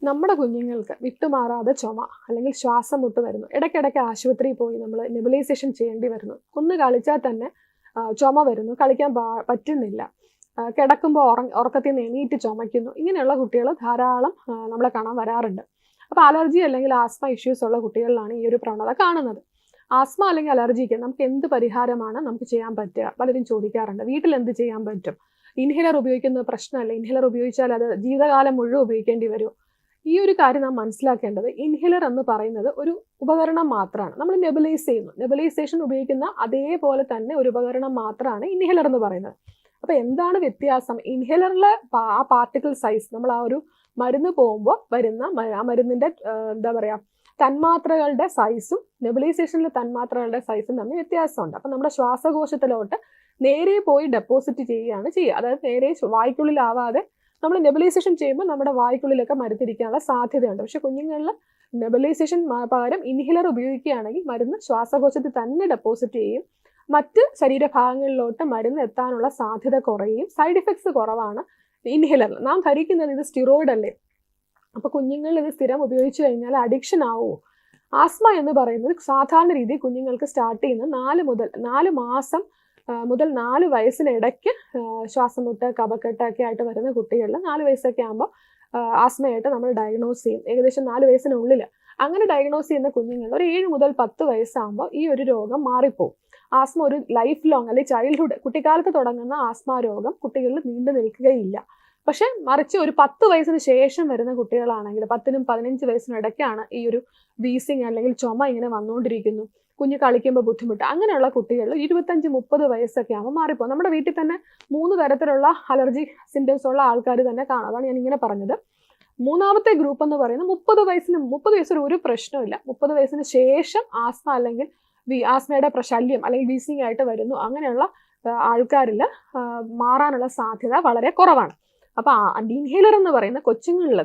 നമ്മുടെ കുഞ്ഞുങ്ങൾക്ക് വിട്ടുമാറാതെ ചുമ അല്ലെങ്കിൽ ശ്വാസം മുട്ട് വരുന്നു. ഇടയ്ക്കിടയ്ക്ക് ആശുപത്രിയിൽ പോയി നമ്മൾ നെബുലൈസേഷൻ ചെയ്യേണ്ടി വരുന്നു. ഒന്ന് കളിച്ചാൽ തന്നെ ചുമ വരുന്നു, കളിക്കാൻ പറ്റുന്നില്ല, കിടക്കുമ്പോൾ ഉറക്കത്തിൽ നിന്ന് എണീറ്റ് ചുമയ്ക്കുന്നു. ഇങ്ങനെയുള്ള കുട്ടികൾ ധാരാളം നമ്മളെ കാണാൻ വരാറുണ്ട്. അപ്പോൾ അലർജി അല്ലെങ്കിൽ ആസ്മ ഇഷ്യൂസ് ഉള്ള കുട്ടികളിലാണ് ഈ ഒരു പ്രവണത കാണുന്നത്. ആസ്മ അല്ലെങ്കിൽ അലർജിക്ക് നമുക്ക് എന്ത് പരിഹാരമാണ് നമുക്ക് ചെയ്യാൻ പറ്റുക? പലരും ചോദിക്കാറുണ്ട്. വീട്ടിൽ എന്ത് ചെയ്യാൻ പറ്റും? ഇൻഹേലർ ഉപയോഗിക്കുന്ന പ്രശ്നമല്ല, ഇൻഹേലർ ഉപയോഗിച്ചാൽ അത് ജീവിതകാലം മുഴുവൻ ഉപയോഗിക്കേണ്ടി വരും. ഈ ഒരു കാര്യം നാം മനസ്സിലാക്കേണ്ടത്, ഇൻഹേലർ എന്ന് പറയുന്നത് ഒരു ഉപകരണം മാത്രമാണ്. നമ്മൾ നെബുലൈസ് ചെയ്യുന്നു, നെബുലൈസേഷൻ ഉപയോഗിക്കുന്ന അതേപോലെ തന്നെ ഒരു ഉപകരണം മാത്രമാണ് ഇൻഹേലർ എന്ന് പറയുന്നത്. അപ്പോൾ എന്താണ് വ്യത്യാസം? ഇൻഹേലറിലെ ആ പാർട്ടിക്കിൾ സൈസ്, നമ്മൾ ആ ഒരു മരുന്ന് പോകുമ്പോൾ വരുന്ന ആ മരുന്നിന്റെ എന്താ പറയുക, തന്മാത്രകളുടെ സൈസും നെബുലൈസേഷനിലെ തന്മാത്രകളുടെ സൈസും തമ്മിൽ വ്യത്യാസമുണ്ട്. അപ്പം നമ്മുടെ ശ്വാസകോശത്തിലോട്ട് നേരെ പോയി ഡെപ്പോസിറ്റ് ചെയ്യുകയാണ് ചെയ്യുക. അതായത് നേരെ വായ്ക്കുള്ളിലാവാതെ നമ്മൾ നെബുലൈസേഷൻ ചെയ്യുമ്പോൾ നമ്മുടെ വായ്ക്കുള്ളിലൊക്കെ മരുന്നിരിക്കാനുള്ള സാധ്യതയുണ്ട്. പക്ഷെ കുഞ്ഞുങ്ങളിൽ നെബുലൈസേഷൻ പകരം ഇൻഹേലർ ഉപയോഗിക്കുകയാണെങ്കിൽ മരുന്ന് ശ്വാസകോശത്തിൽ തന്നെ ഡെപ്പോസിറ്റ് ചെയ്യും. മറ്റ് ശരീരഭാഗങ്ങളിലോട്ട് മരുന്ന് എത്താനുള്ള സാധ്യത കുറയും. സൈഡ് ഇഫക്ട്സ് കുറവാണ് ഇൻഹേലറിൽ. നാം ധരിക്കുന്നത് ഇത് സ്റ്റിറോയിഡ് അല്ലേ, അപ്പോൾ കുഞ്ഞുങ്ങൾ ഇത് സ്ഥിരം ഉപയോഗിച്ചു കഴിഞ്ഞാൽ അഡിക്ഷൻ ആവുമോ? ആസ്മ എന്ന് പറയുന്നത് സാധാരണ രീതിയിൽ കുഞ്ഞുങ്ങൾക്ക് സ്റ്റാർട്ട് ചെയ്യുന്നത് 4 മാസം മുതൽ 4 വയസ്സിനിടയ്ക്ക് ശ്വാസം മുട്ട്, കഫക്കെട്ട് ഒക്കെ ആയിട്ട് വരുന്ന കുട്ടികളിൽ 4 വയസ്സൊക്കെ ആകുമ്പോൾ ആസ്മയായിട്ട് നമ്മൾ ഡയഗ്നോസ് ചെയ്യും. ഏകദേശം 4 വയസ്സിനുള്ളിൽ അങ്ങനെ ഡയഗ്നോസ് ചെയ്യുന്ന കുഞ്ഞുങ്ങൾ ഒരു 7 മുതൽ 10 വയസ്സാകുമ്പോൾ ഈ ഒരു രോഗം മാറിപ്പോവും. ആസ്മ ഒരു ലൈഫ് ലോങ് അല്ലെങ്കിൽ ചൈൽഡ്ഹുഡ്, കുട്ടിക്കാലത്ത് തുടങ്ങുന്ന ആസ്മ രോഗം കുട്ടികളിൽ നീണ്ടു നിൽക്കുകയില്ല. പക്ഷെ മറിച്ച് ഒരു 10 വയസ്സിന് ശേഷം വരുന്ന കുട്ടികളാണെങ്കിൽ 10നും 15 വയസ്സിനും ഇടയ്ക്കാണ് ഈ ഒരു വീസിങ് അല്ലെങ്കിൽ ചുമ ഇങ്ങനെ വന്നുകൊണ്ടിരിക്കുന്നു, കുഞ്ഞ് കളിക്കുമ്പോൾ ബുദ്ധിമുട്ട്, അങ്ങനെയുള്ള കുട്ടികളിൽ 25-30 വയസ്സൊക്കെ ആകുമ്പോൾ മാറിപ്പോകും. നമ്മുടെ വീട്ടിൽ തന്നെ 3 തരത്തിലുള്ള അലർജി സിംറ്റംസ് ഉള്ള ആൾക്കാർ തന്നെ കാണാം. അതാണ് ഞാൻ ഇങ്ങനെ പറഞ്ഞത്. മൂന്നാമത്തെ ഗ്രൂപ്പ് എന്ന് പറയുന്നത് 30 വയസ്സിന് ഒരു പ്രശ്നമില്ല, 30 വയസ്സിന് ശേഷം ആസ്മ അല്ലെങ്കിൽ ആസ്മയുടെ ശല്യം അല്ലെങ്കിൽ വീസിങ് ആയിട്ട് വരുന്നു. അങ്ങനെയുള്ള ആൾക്കാരിൽ മാറാനുള്ള സാധ്യത വളരെ കുറവാണ്. അപ്പോൾ ഇൻഹേലർ എന്ന് പറയുന്ന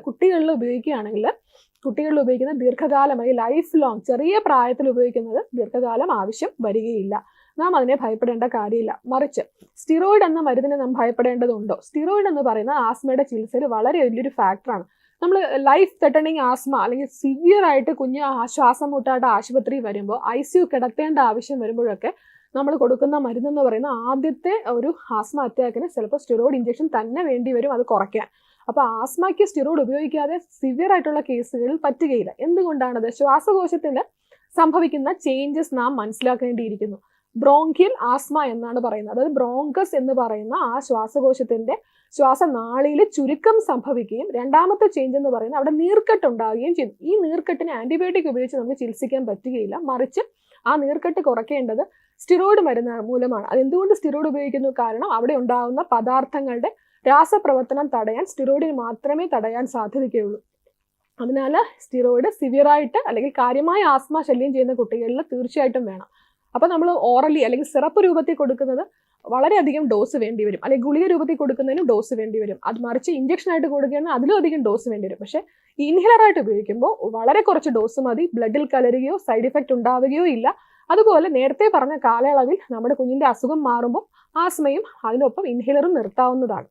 കുട്ടികളിൽ ഉപയോഗിക്കുന്ന ദീർഘകാലമായി ലൈഫ് ലോങ്, ചെറിയ പ്രായത്തിൽ ഉപയോഗിക്കുന്നത് ദീർഘകാലം ആവശ്യം വരികയില്ല. നാം അതിനെ ഭയപ്പെടേണ്ട കാര്യമില്ല. മറിച്ച് സ്റ്റിറോയിഡ് എന്ന മരുന്നിനെ നാം ഭയപ്പെടേണ്ടതുണ്ടോ? സ്റ്റിറോയിഡ് എന്ന് പറയുന്ന ആസ്മയുടെ ചികിത്സയിൽ വളരെ വലിയൊരു ഫാക്ടറാണ്. നമ്മൾ ലൈഫ് ത്രെട്ടണിങ് ആസ്മ അല്ലെങ്കിൽ സിവിയർ ആയിട്ട് കുഞ്ഞ് ശ്വാസം മുട്ടായിട്ട് ആശുപത്രി വരുമ്പോൾ, ICU കിടത്തേണ്ട ആവശ്യം വരുമ്പോഴൊക്കെ നമ്മൾ കൊടുക്കുന്ന മരുന്നെന്ന് പറയുന്ന ആദ്യത്തെ ഒരു ആസ്മ അറ്റാക്കിന് ചിലപ്പോൾ സ്റ്റിറോയിഡ് ഇഞ്ചക്ഷൻ തന്നെ വേണ്ടി വരും അത് കുറയ്ക്കാൻ. അപ്പോൾ ആസ്മയ്ക്ക് സ്റ്റിറോയിഡ് ഉപയോഗിക്കാതെ സിവിയർ ആയിട്ടുള്ള കേസുകളിൽ പറ്റുകയില്ല. എന്തുകൊണ്ടാണത്? ശ്വാസകോശത്തിൽ സംഭവിക്കുന്ന ചേഞ്ചസ് നാം മനസ്സിലാക്കേണ്ടിയിരിക്കുന്നു. ബ്രോങ്കിയൽ ആസ്മ എന്നാണ് പറയുന്നത്. അതായത് ബ്രോങ്കസ് എന്ന് പറയുന്ന ആ ശ്വാസകോശത്തിന്റെ ശ്വാസനാളിയിൽ ചുരുക്കം സംഭവിക്കുകയും, രണ്ടാമത്തെ ചേഞ്ച് എന്ന് പറയുന്നത് അവിടെ നീർക്കെട്ട് ഉണ്ടാവുകയും ചെയ്തു. ഈ നീർക്കെട്ടിനെ ആന്റിബയോട്ടിക് ഉപയോഗിച്ച് നമുക്ക് ചികിത്സിക്കാൻ പറ്റുകയില്ല. മറിച്ച് ആ നീർക്കെട്ട് കുറയ്ക്കേണ്ടത് സ്റ്റിറോയിഡ് മരുന്ന് മൂലമാണ്. അതെന്തുകൊണ്ട് സ്റ്റിറോയിഡ് ഉപയോഗിക്കുന്നു? കാരണം അവിടെ ഉണ്ടാകുന്ന പദാർത്ഥങ്ങളുടെ രാസപ്രവർത്തനം തടയാൻ സ്റ്റിറോയിഡിന് മാത്രമേ തടയാൻ സാധിക്കുകയുള്ളൂ. അതിനാൽ സ്റ്റിറോയിഡ് സിവിയറായിട്ട് അല്ലെങ്കിൽ കാര്യമായ ആസ്മ ശല്യം ചെയ്യുന്ന കുട്ടികളിൽ തീർച്ചയായിട്ടും വേണം. അപ്പോൾ നമ്മൾ ഓറലി അല്ലെങ്കിൽ സിറപ്പ് രൂപത്തിൽ കൊടുക്കുന്നത് വളരെയധികം ഡോസ് വേണ്ടി വരും, അല്ലെങ്കിൽ ഗുളിക രൂപത്തിൽ കൊടുക്കുന്നതിനും ഡോസ് വേണ്ടി വരും. അത് മറിച്ച് ഇഞ്ചക്ഷൻ ആയിട്ട് കൊടുക്കുകയാണെങ്കിൽ അതിലും അധികം ഡോസ് വേണ്ടി വരും. പക്ഷേ ഇൻഹേലറായിട്ട് ഉപയോഗിക്കുമ്പോൾ വളരെ കുറച്ച് ഡോസ് മതി, ബ്ലഡിൽ കലരുകയോ സൈഡ് ഇഫക്റ്റ് ഉണ്ടാവുകയോ ഇല്ല. അതുപോലെ നേരത്തെ പറഞ്ഞ കാലയളവിൽ നമ്മുടെ കുഞ്ഞിൻ്റെ അസുഖം മാറുമ്പോൾ ആസ്മയും അതിനൊപ്പം ഇൻഹേലറും നിർത്താവുന്നതാണ്.